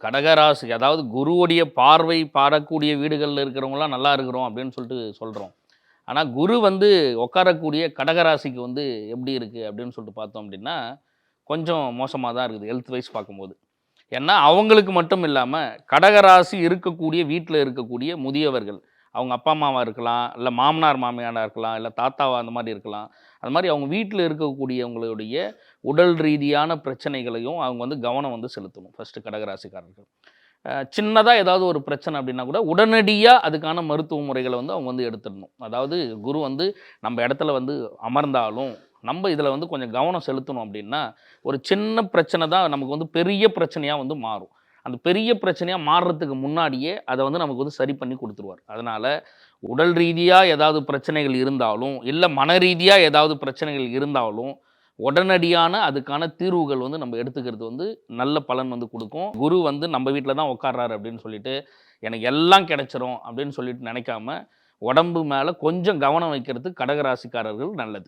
கடகராசி அதாவது குருவுடைய பார்வை பாடக்கூடிய வீடுகளில் இருக்கிறவங்களாம் நல்லா இருக்கிறோம் அப்படின்னு சொல்லிட்டு சொல்கிறோம். ஆனால் குரு வந்து உட்காரக்கூடிய கடகராசிக்கு வந்து எப்படி இருக்குது அப்படின்னு சொல்லிட்டு பார்த்தோம் அப்படின்னா, கொஞ்சம் மோசமாக தான் இருக்குது ஹெல்த் வைஸ் பார்க்கும்போது. ஏன்னா அவங்களுக்கு மட்டும் இல்லாமல் கடகராசி இருக்கக்கூடிய வீட்டில் இருக்கக்கூடிய முதியவர்கள், அவங்க அப்பா அம்மாவாக இருக்கலாம், இல்லை மாமனார் மாமியாராக இருக்கலாம், இல்லை தாத்தாவா அந்த மாதிரி இருக்கலாம். அது மாதிரி அவங்க வீட்டில் இருக்கக்கூடியவங்களுடைய உடல் ரீதியான பிரச்சனைகளையும் அவங்க வந்து கவனம் வந்து செலுத்தணும் ஃபஸ்ட்டு கடகராசிக்காரர்கள். சின்னதாக ஏதாவது ஒரு பிரச்சனை அப்படின்னா கூட உடனடியாக அதுக்கான மருத்துவ முறைகளை வந்து அவங்க வந்து எடுத்துடணும். அதாவது குரு வந்து நம்ம இடத்துல வந்து அமர்ந்தாலும் நம்ம இதில் வந்து கொஞ்சம் கவனம் செலுத்தணும் அப்படின்னா, ஒரு சின்ன பிரச்சனை தான் நமக்கு வந்து பெரிய பிரச்சனையாக வந்து மாறும். அந்த பெரிய பிரச்சனையாக மாறுறதுக்கு முன்னாடியே அதை வந்து நமக்கு வந்து சரி பண்ணி கொடுத்துருவார். அதனால் உடல் ரீதியாக ஏதாவது பிரச்சனைகள் இருந்தாலும், இல்லை மன ரீதியாக ஏதாவது பிரச்சனைகள் இருந்தாலும், உடனடியான அதுக்கான தீர்வுகள் வந்து நம்ம எடுத்துக்கிறது வந்து நல்ல பலன் வந்து கொடுக்கும். குரு வந்து நம்ம வீட்டில் தான் உட்கார்றாரு அப்படின்னு சொல்லிட்டு, எனக்கு எல்லாம் கிடைச்சிரும் அப்படின்னு சொல்லிட்டு நினைக்காம, உடம்பு மேலே கொஞ்சம் கவனம் வைக்கிறது கடகராசிக்காரர்கள் நல்லது.